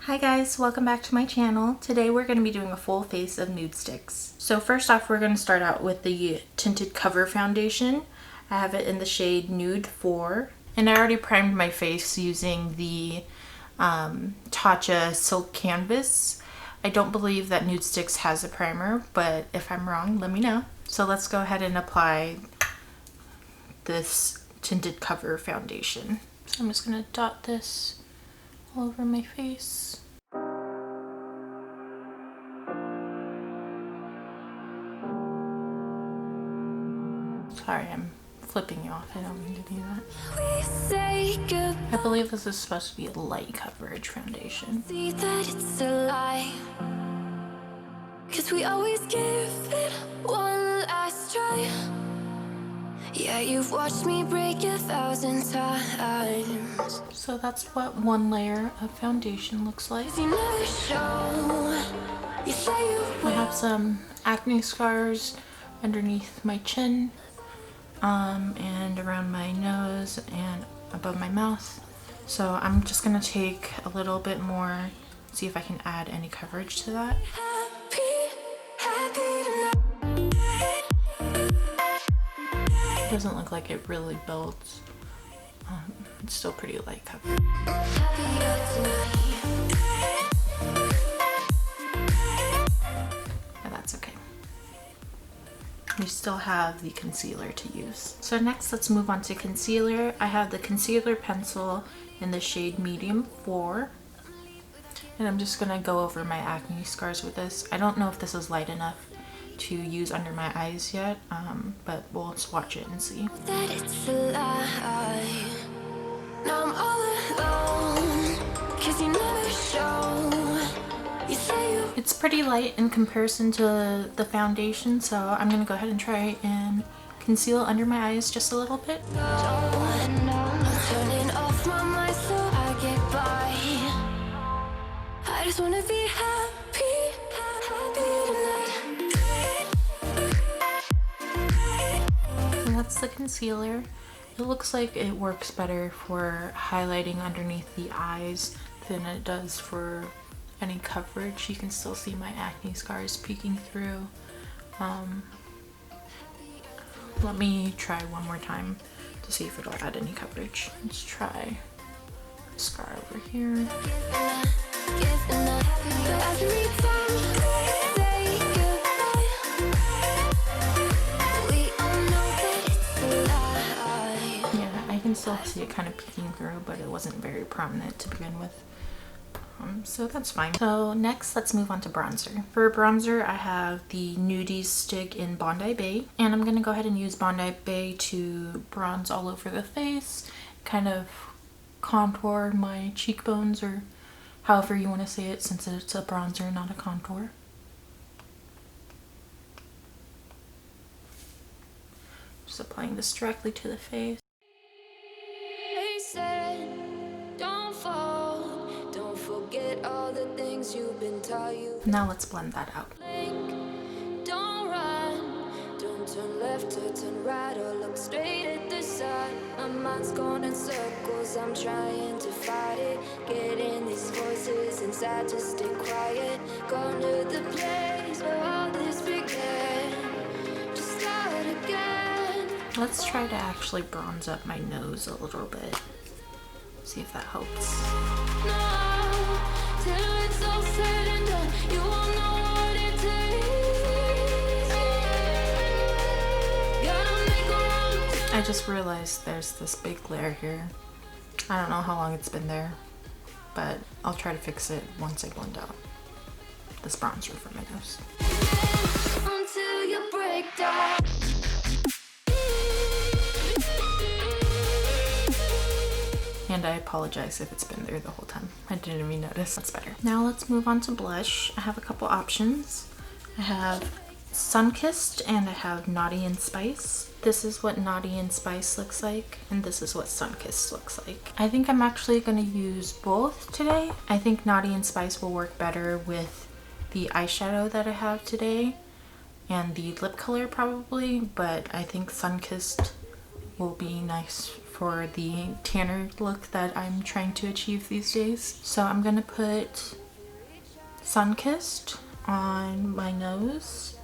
Hi guys, welcome back to my channel. Today we're going to be doing a full face of Nudestix. So first off, we're going to start out with the Tinted Cover Foundation. I have it in the shade Nude 4. And I already primed my face using the Tatcha Silk Canvas. I don't believe that Nudestix has a primer, but if I'm wrong, let me know. So let's go ahead and apply this Tinted Cover Foundation. So I'm just going to dot this all over my face. Sorry, I'm flipping you off. I don't mean to do that. I believe this is supposed to be a light coverage foundation. See that it's a lie, 'cause we always give it one last try. Yeah, you've watched me break 1,000 times. So that's what one layer of foundation looks like. You never show. You say you I have some acne scars underneath my chin, and around my nose and above my mouth. So I'm just gonna take a little bit more, see if I can add any coverage to that. It doesn't look like it really builds. It's still pretty light coverage. But that's okay. We still have the concealer to use. So next, let's move on to concealer. I have the concealer pencil in the shade Medium 4. And I'm just gonna go over my acne scars with this. I don't know if this is light enough to use under my eyes yet, but we'll swatch it and see. that it's a lie. Now I'm all alone, 'cause you never show. You say you It's pretty light in comparison to the foundation, so I'm gonna go ahead and try and conceal under my eyes just a little bit. don't know. I'm turning off my mind so I get by. I just wanna be happy, tonight. And that's the concealer. It looks like it works better for highlighting underneath the eyes than it does for any coverage. You can still see my acne scars peeking through. Let me try one more time to see if it'll add any coverage. Let's try a scar over here. Yeah, I can still see it kind of peeking through, but it wasn't very prominent to begin with. So that's fine. So next, let's move on to bronzer. For bronzer, I have the Nudies stick in Bondi Bay, and I'm gonna go ahead and use Bondi Bay to bronze all over the face, kind of contour my cheekbones, or however you want to say it, since it's a bronzer, not a contour. Just applying this directly to the face. They said, don't fall, don't forget all the things you've been taught. You Now let's blend that out. blink, don't run, don't turn left or turn right or look straight at the sun. My mind's going in circles, I'm trying to fight it, getting these voices inside to stay quiet. Going to the place where all this began, just start again. Let's try to actually bronze up my nose a little bit. See if that helps. Now, till it's all said and done, you won't know what it takes. Gotta make a run. I just realized there's this big glare here. I don't know how long it's been there, but I'll try to fix it once I blend out this bronzer for my nose. Until you break down. And I apologize if it's been there the whole time. I didn't even notice. That's better. Now let's move on to blush. I have a couple options. I have Sunkissed and I have Naughty and Spice. This is what Naughty and Spice looks like, and this is what Sunkissed looks like. I think I'm actually going to use both today. I think Naughty and Spice will work better with the eyeshadow that I have today and the lip color probably, but I think Sunkissed will be nice for the tanner look that I'm trying to achieve these days. So I'm gonna put Sunkissed on my nose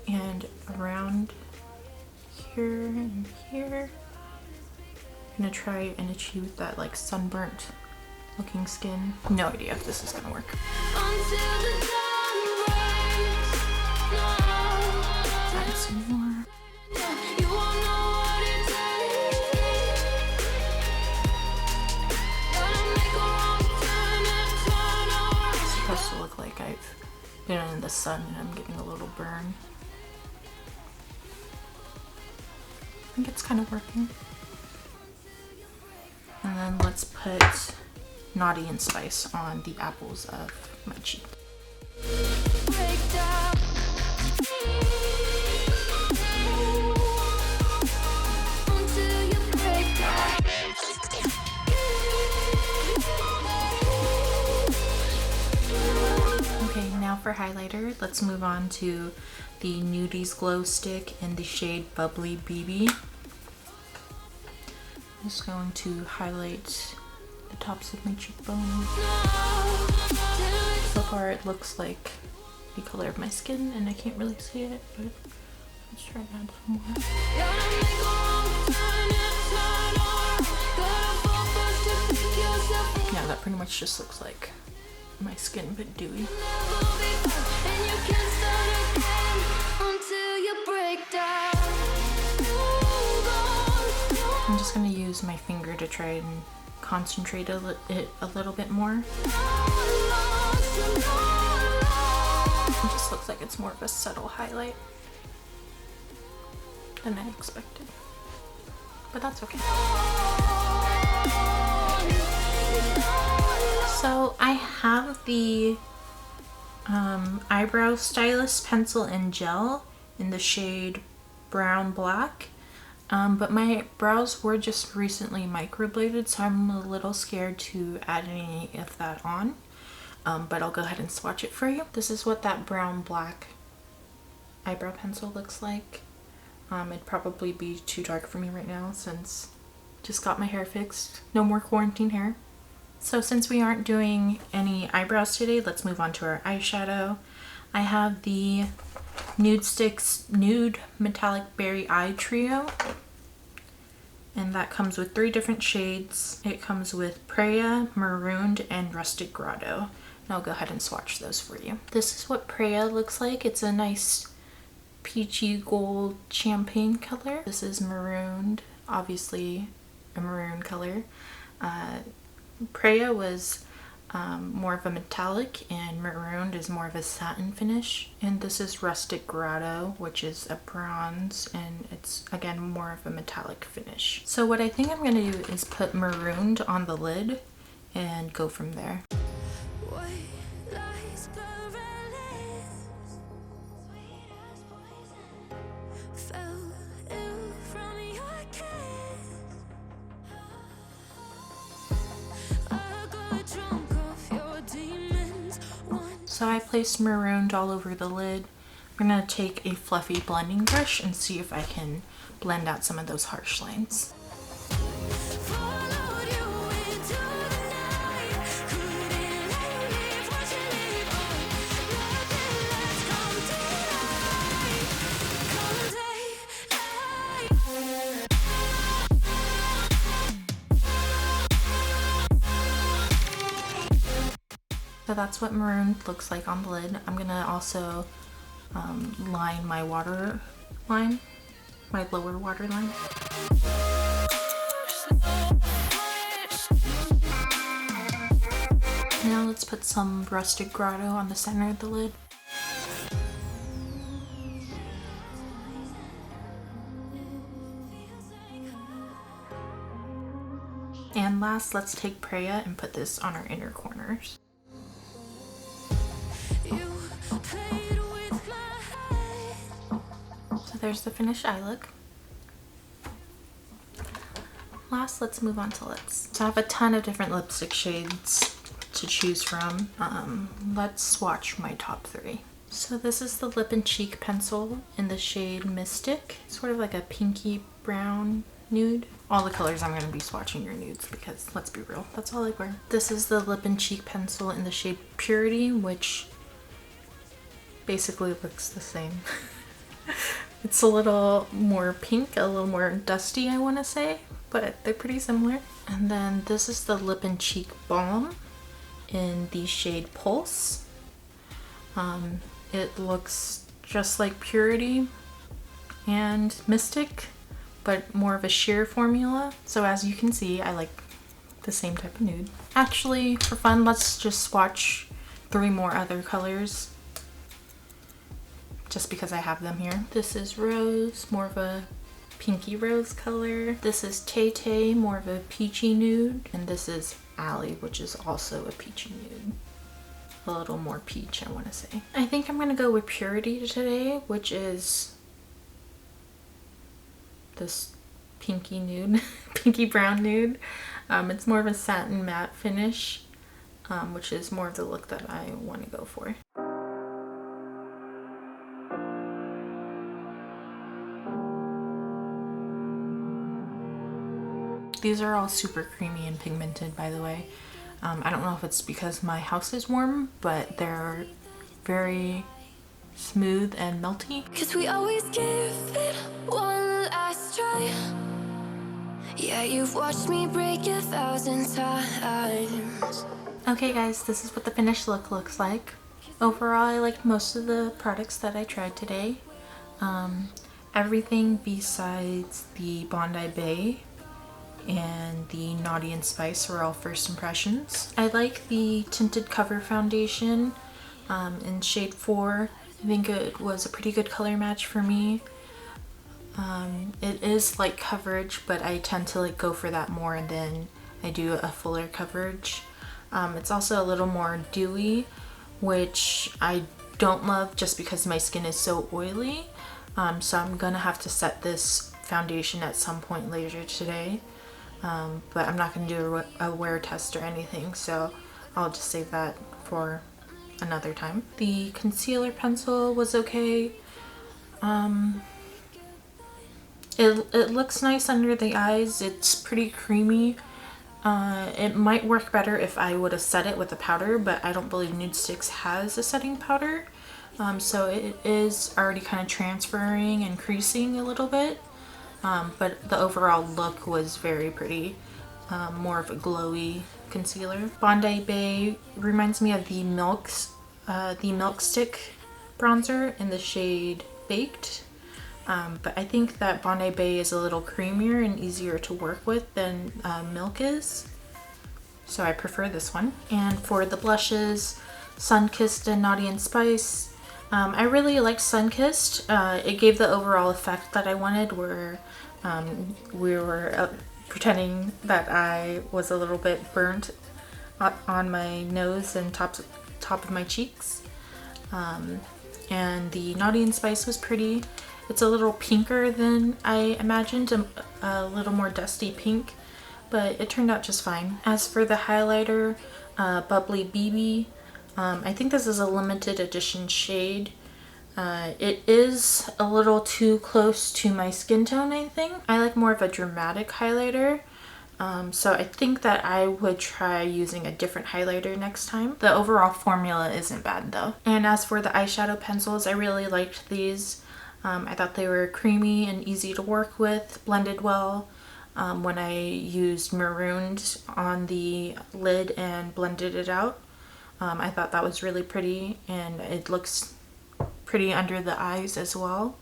and around here and here. I'm gonna try and achieve that like sunburnt looking skin. No idea if this is gonna work. Add some more. It's supposed to look like I've been in the sun and I'm getting a little burn. I think it's kind of working. And then let's put Naughty and Spice on the apples of my cheek. Okay, now for highlighter, let's move on to the Nudies Glow Stick in the shade Bubbly BB. I'm just going to highlight the tops of my cheekbones. So far it looks like the color of my skin and I can't really see it, but let's try to add some more. Yeah, that pretty much just looks like my skin, but dewy. I'm just gonna use my finger to try and concentrate it a little bit more. It just looks like it's more of a subtle highlight than I expected, but that's okay. So I have the Eyebrow Stylus pencil and gel in the shade Brown Black. But my brows were just recently microbladed, so I'm a little scared to add any of that on. But I'll go ahead and swatch it for you. This is what that brown black eyebrow pencil looks like. It'd probably be too dark for me right now since I just got my hair fixed. No more quarantine hair. So since we aren't doing any eyebrows today, let's move on to our eyeshadow. I have the Nudestix Nude Metallic Berry Eye Trio, and that comes with 3 different shades. It comes with Preya, Marooned, and Rustic Grotto. And I'll go ahead and swatch those for you. This is what Preya looks like. It's a nice peachy gold champagne color. This is Marooned, obviously a maroon color. Preya was more of a metallic and Marooned is more of a satin finish. And this is Rustic Grotto, which is a bronze, and it's again more of a metallic finish. So what I think I'm going to do is put Marooned on the lid and go from there. So I placed Marooned all over the lid. I'm gonna take a fluffy blending brush and see if I can blend out some of those harsh lines. So that's what Marooned looks like on the lid. I'm gonna also line my water line, my lower water line. Now let's put some Rustic Grotto on the center of the lid. And last, let's take Preya and put this on our inner corners. So there's the finished eye look. Last, let's move on to lips. So I have a ton of different lipstick shades to choose from. Let's swatch my top 3. So this is the lip and cheek pencil in the shade Mystic. Sort of like a pinky brown nude. All the colors I'm going to be swatching your nudes because let's be real, that's all I wear. This is the lip and cheek pencil in the shade Purity, which basically looks the same. It's a little more pink, a little more dusty, I want to say, but they're pretty similar. And then this is the lip and cheek balm in the shade Pulse. It looks just like Purity and Mystic, but more of a sheer formula. So as you can see, I like the same type of nude. Actually, for fun, let's just swatch 3 more other colors just because I have them here. This is Rose, more of a pinky rose color. This is Tay Tay, more of a peachy nude. And this is Alley, which is also a peachy nude. A little more peach, I want to say. I think I'm gonna go with Purity today, which is this pinky nude, pinky brown nude. It's more of a satin matte finish, which is more of the look that I want to go for. These are all super creamy and pigmented, by the way. I don't know if it's because my house is warm, but they're very smooth and melty. 'Cause we always give it one last try. Yeah, you've watched me break 1,000 times. Okay guys, this is what the finished look looks like. Overall, I liked most of the products that I tried today. Everything besides the Bondi Bay and the Naughty and Spice were all first impressions. I like the Tinted Cover Foundation in shade 4. I think it was a pretty good color match for me. It is light coverage, but I tend to go for that more than I do a fuller coverage. It's also a little more dewy, which I don't love just because my skin is so oily. So I'm gonna have to set this foundation at some point later today. But I'm not going to do a wear test or anything, so I'll just save that for another time. The concealer pencil was okay. It looks nice under the eyes. It's pretty creamy. It might work better if I would have set it with a powder, but I don't believe Nudestix has a setting powder. So it is already kind of transferring and creasing a little bit. But the overall look was very pretty, more of a glowy concealer. Bondi Bay reminds me of the Milk Stick bronzer in the shade Baked, but I think that Bondi Bay is a little creamier and easier to work with than Milk is, so I prefer this one. And for the blushes, Sunkissed and Naughty and Spice. I really liked Sunkissed. It gave the overall effect that I wanted, where we were pretending that I was a little bit burnt on my nose and top of my cheeks. And the Naughty and Spice was pretty. It's a little pinker than I imagined, a little more dusty pink, but it turned out just fine. As for the highlighter, Bubbly BB, I think this is a limited edition shade. It is a little too close to my skin tone, I think. I like more of a dramatic highlighter, so I think that I would try using a different highlighter next time. The overall formula isn't bad though. And as for the eyeshadow pencils, I really liked these. I thought they were creamy and easy to work with, blended well. When I used Marooned on the lid and blended it out, I thought that was really pretty, and it looks pretty under the eyes as well.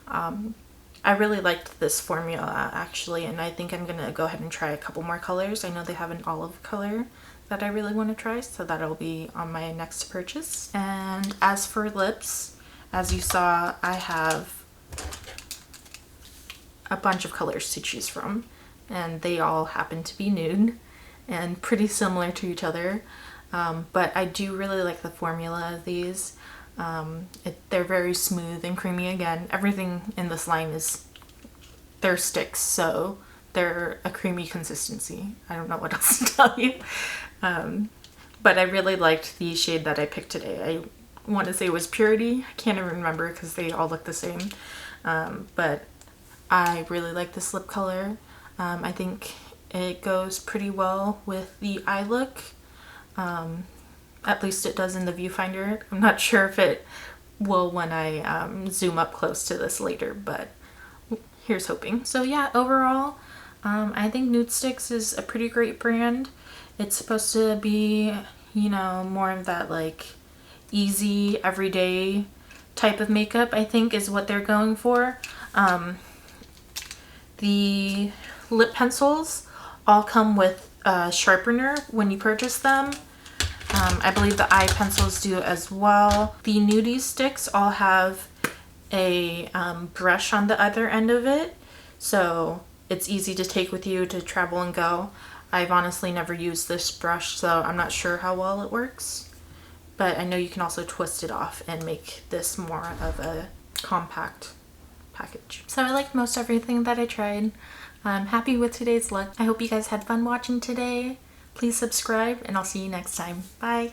I really liked this formula actually, and I think I'm gonna go ahead and try a couple more colors. I know they have an olive color that I really want to try, so that'll be on my next purchase. And as for lips, as you saw, I have a bunch of colors to choose from, and they all happen to be nude and pretty similar to each other. But I do really like the formula of these. They're very smooth and creamy. Again, everything in this line they're sticks, so they're a creamy consistency. I don't know what else to tell you. But I really liked the shade that I picked today. I want to say it was Purity. I can't even remember because they all look the same. But I really like this lip color. I think it goes pretty well with the eye look. At least it does in the viewfinder. I'm not sure if it will when I zoom up close to this later, but here's hoping. So yeah, overall, I think Nudestix is a pretty great brand. It's supposed to be, you know, more of that like easy, everyday type of makeup, I think is what they're going for. The lip pencils all come with a sharpener when you purchase them. I believe the eye pencils do as well. The Nudies sticks all have a brush on the other end of it, so it's easy to take with you to travel and go. I've honestly never used this brush, so I'm not sure how well it works, but I know you can also twist it off and make this more of a compact package. So I liked most everything that I tried. I'm happy with today's look. I hope you guys had fun watching today. Please subscribe and I'll see you next time. Bye!